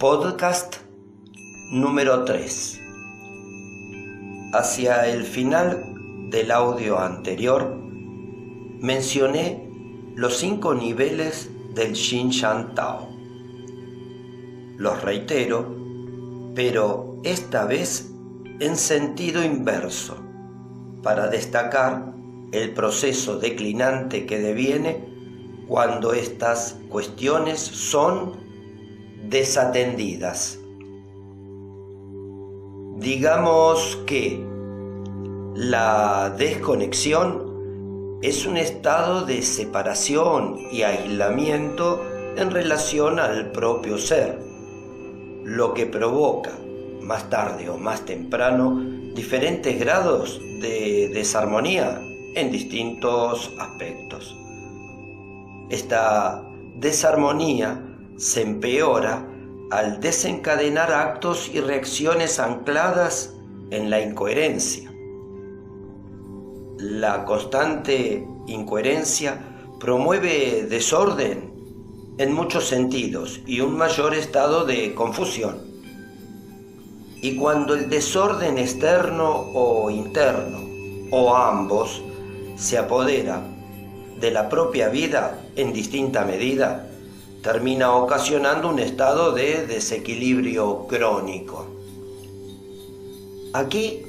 Podcast número 3. Hacia el final del audio anterior mencioné los 5 niveles del Xinjiang Tao. Los reitero, pero esta vez en sentido inverso, para destacar el proceso declinante que deviene cuando estas cuestiones son desatendidas. Digamos que la desconexión es un estado de separación y aislamiento en relación al propio ser, lo que provoca, más tarde o más temprano, diferentes grados de desarmonía en distintos aspectos. Esta desarmonía se empeora al desencadenar actos y reacciones ancladas en la incoherencia. La constante incoherencia promueve desorden en muchos sentidos y un mayor estado de confusión. Y cuando el desorden externo o interno, o ambos, se apodera de la propia vida en distinta medida, termina ocasionando un estado de desequilibrio crónico. Aquí,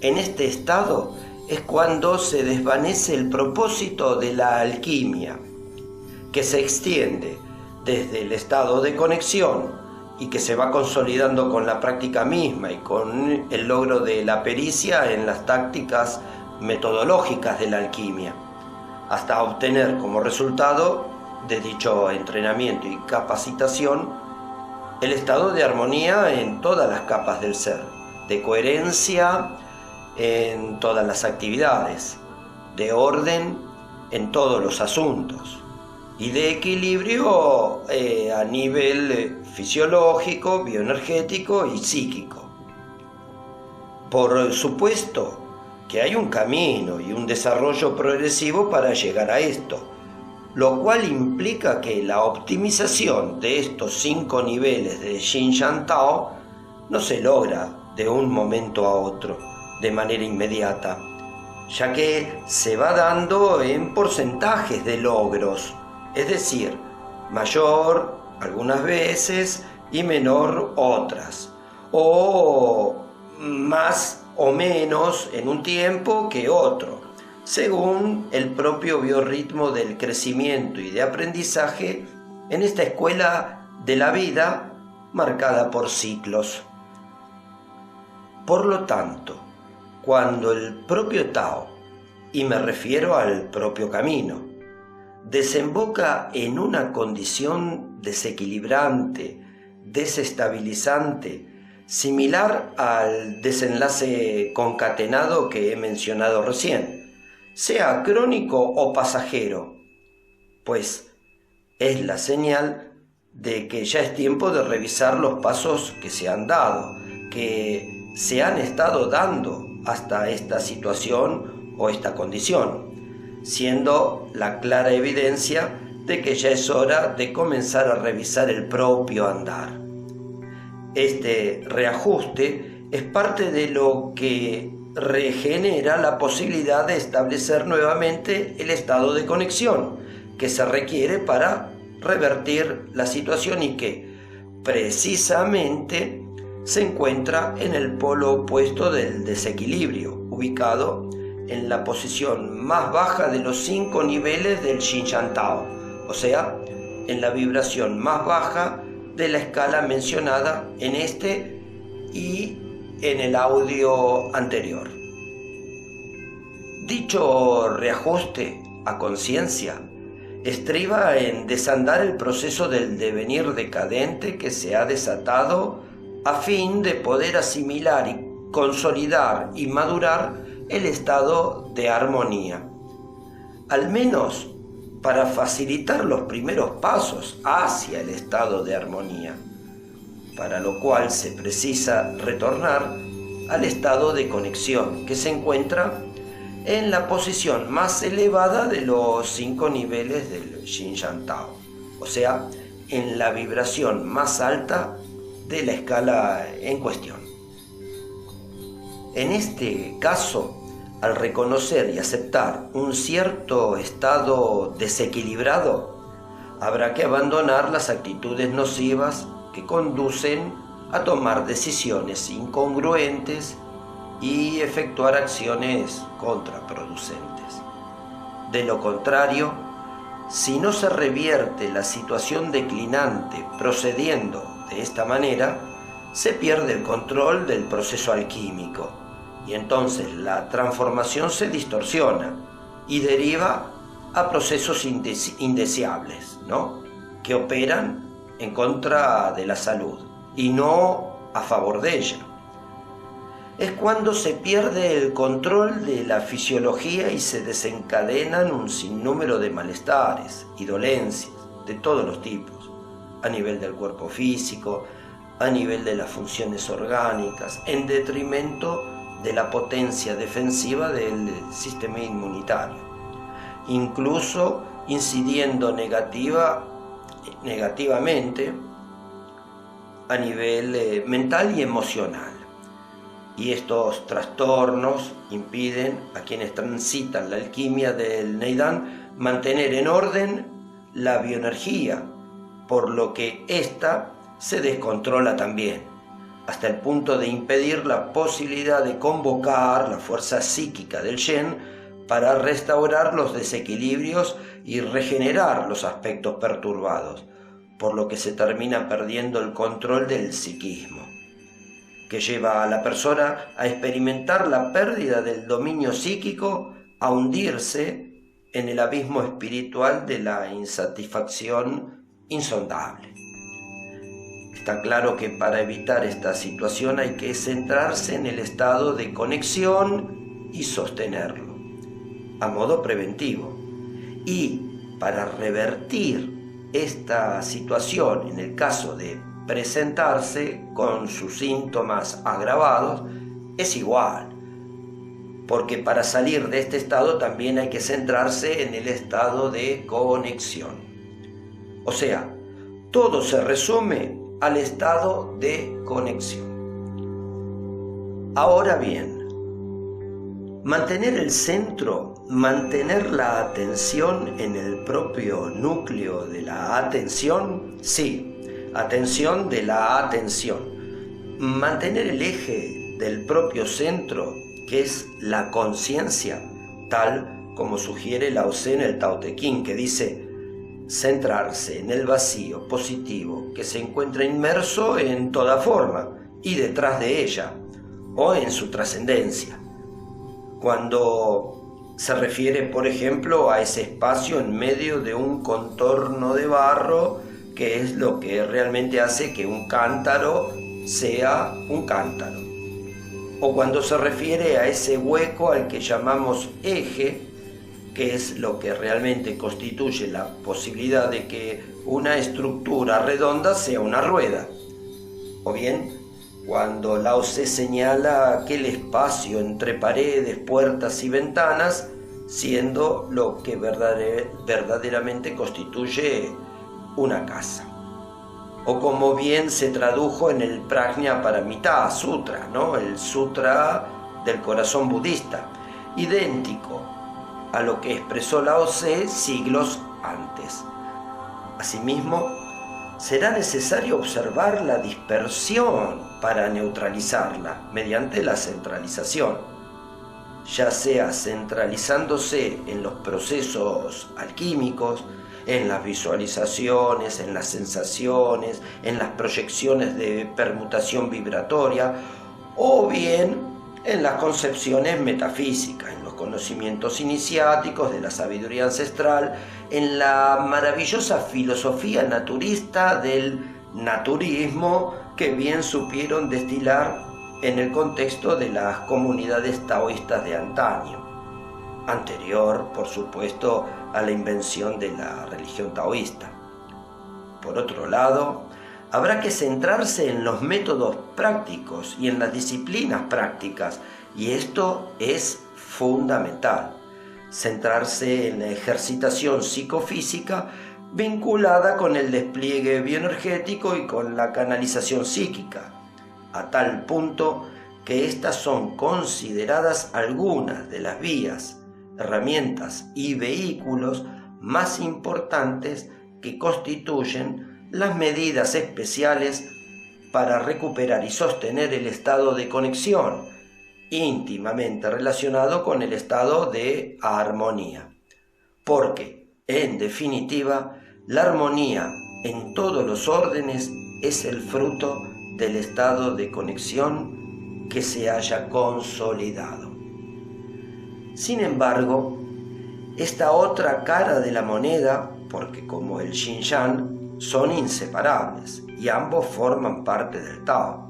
en este estado, es cuando se desvanece el propósito de la alquimia, que se extiende desde el estado de conexión y que se va consolidando con la práctica misma y con el logro de la pericia en las tácticas metodológicas de la alquimia, hasta obtener como resultado de dicho entrenamiento y capacitación el estado de armonía en todas las capas del ser, de coherencia en todas las actividades, de orden en todos los asuntos y de equilibrio a nivel fisiológico, bioenergético y psíquico. Por supuesto que hay un camino y un desarrollo progresivo para llegar a esto, lo cual implica que la optimización de estos 5 niveles de Xinjiang Tao no se logra de un momento a otro, de manera inmediata, ya que se va dando en porcentajes de logros, es decir, mayor algunas veces y menor otras, o más o menos en un tiempo que otro, según el propio biorritmo del crecimiento y de aprendizaje en esta escuela de la vida marcada por ciclos. Por lo tanto, cuando el propio Tao, y me refiero al propio camino, desemboca en una condición desequilibrante, desestabilizante, similar al desenlace concatenado que he mencionado recién, sea crónico o pasajero, pues es la señal de que ya es tiempo de revisar los pasos que se han dado, que se han estado dando hasta esta situación o esta condición, siendo la clara evidencia de que ya es hora de comenzar a revisar el propio andar. Este reajuste es parte de lo que regenera la posibilidad de establecer nuevamente el estado de conexión que se requiere para revertir la situación y que precisamente se encuentra en el polo opuesto del desequilibrio, ubicado en la posición más baja de los 5 niveles del Xinjiang Tao, o sea, en la vibración más baja de la escala mencionada en este y en el audio anterior. Dicho reajuste a conciencia estriba en desandar el proceso del devenir decadente que se ha desatado a fin de poder asimilar y consolidar y madurar el estado de armonía, al menos para facilitar los primeros pasos hacia el estado de armonía, para lo cual se precisa retornar al estado de conexión que se encuentra en la posición más elevada de los 5 niveles del Xinjiang Tao, o sea, en la vibración más alta de la escala en cuestión. En este caso, al reconocer y aceptar un cierto estado desequilibrado, habrá que abandonar las actitudes nocivas que conducen a tomar decisiones incongruentes y efectuar acciones contraproducentes. De lo contrario, si no se revierte la situación declinante procediendo de esta manera, se pierde el control del proceso alquímico y entonces la transformación se distorsiona y deriva a procesos indeseables, ¿no? Que operan en contra de la salud y no a favor de ella. Es cuando se pierde el control de la fisiología y se desencadenan un sinnúmero de malestares y dolencias de todos los tipos, a nivel del cuerpo físico, a nivel de las funciones orgánicas, en detrimento de la potencia defensiva del sistema inmunitario, incluso incidiendo negativamente a nivel mental y emocional. Y estos trastornos impiden a quienes transitan la alquimia del Neidán mantener en orden la bioenergía, por lo que ésta se descontrola también, hasta el punto de impedir la posibilidad de convocar la fuerza psíquica del Shen para restaurar los desequilibrios y regenerar los aspectos perturbados, por lo que se termina perdiendo el control del psiquismo, que lleva a la persona a experimentar la pérdida del dominio psíquico, a hundirse en el abismo espiritual de la insatisfacción insondable. Está claro que para evitar esta situación hay que centrarse en el estado de conexión y sostenerlo, a modo preventivo. Y para revertir esta situación, en el caso de presentarse con sus síntomas agravados, es igual, porque para salir de este estado también hay que centrarse en el estado de conexión. O sea, todo se resume al estado de conexión. Ahora bien, mantener el centro, mantener la atención en el propio núcleo de la atención, sí, atención de la atención. Mantener el eje del propio centro, que es la conciencia, tal como sugiere Lao Tse en el Tao Te Ching, que dice: centrarse en el vacío positivo que se encuentra inmerso en toda forma y detrás de ella, o en su trascendencia. Cuando se refiere, por ejemplo, a ese espacio en medio de un contorno de barro, que es lo que realmente hace que un cántaro sea un cántaro. O cuando se refiere a ese hueco al que llamamos eje, que es lo que realmente constituye la posibilidad de que una estructura redonda sea una rueda. O bien, cuando Lao Tse señala aquel espacio entre paredes, puertas y ventanas, siendo lo que verdaderamente constituye una casa. O como bien se tradujo en el Prajnaparamita Sutra, ¿no? El sutra del corazón budista, idéntico a lo que expresó Lao Tse siglos antes. Asimismo, será necesario observar la dispersión para neutralizarla mediante la centralización, ya sea centralizándose en los procesos alquímicos, en las visualizaciones, en las sensaciones, en las proyecciones de permutación vibratoria, o bien en las concepciones metafísicas, en los conocimientos iniciáticos de la sabiduría ancestral, en la maravillosa filosofía naturista del naturismo que bien supieron destilar en el contexto de las comunidades taoístas de antaño, anterior, por supuesto, a la invención de la religión taoísta. Por otro lado, habrá que centrarse en los métodos prácticos y en las disciplinas prácticas, y esto es fundamental. Centrarse en la ejercitación psicofísica vinculada con el despliegue bioenergético y con la canalización psíquica, a tal punto que estas son consideradas algunas de las vías, herramientas y vehículos más importantes que constituyen las medidas especiales para recuperar y sostener el estado de conexión, íntimamente relacionado con el estado de armonía. Porque, en definitiva, la armonía en todos los órdenes es el fruto del estado de conexión que se haya consolidado. Sin embargo, esta otra cara de la moneda, porque como el Yin-Yang son inseparables y ambos forman parte del Tao,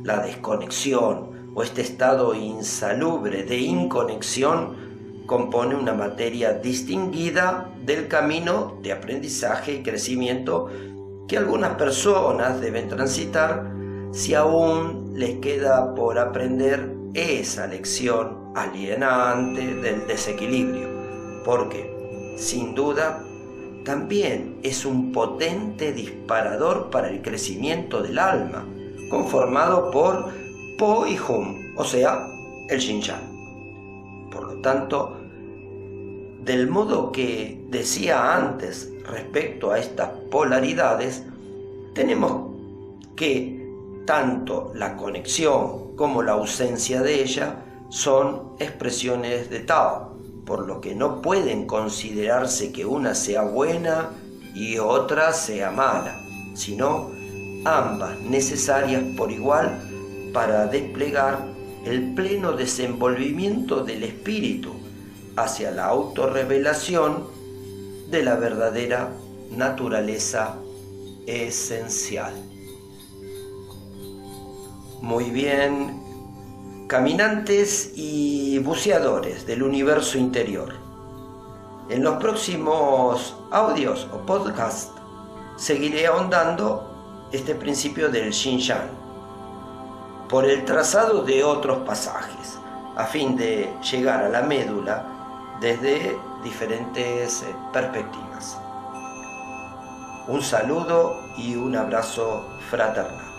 la desconexión o este estado insalubre de inconexión compone una materia distinguida del camino de aprendizaje y crecimiento que algunas personas deben transitar si aún les queda por aprender esa lección alienante del desequilibrio, porque, sin duda, también es un potente disparador para el crecimiento del alma, conformado por Po y Hum, o sea, el Yin-Yang. Por lo tanto, del modo que decía antes respecto a estas polaridades, tenemos que tanto la conexión como la ausencia de ella son expresiones de Tao, por lo que no pueden considerarse que una sea buena y otra sea mala, sino ambas necesarias por igual para desplegar el pleno desenvolvimiento del espíritu hacia la autorrevelación de la verdadera naturaleza esencial. Muy bien, caminantes y buceadores del universo interior. En los próximos audios o podcasts seguiré ahondando este principio del Yin-Yang por el trazado de otros pasajes, a fin de llegar a la médula desde diferentes perspectivas. Un saludo y un abrazo fraternal.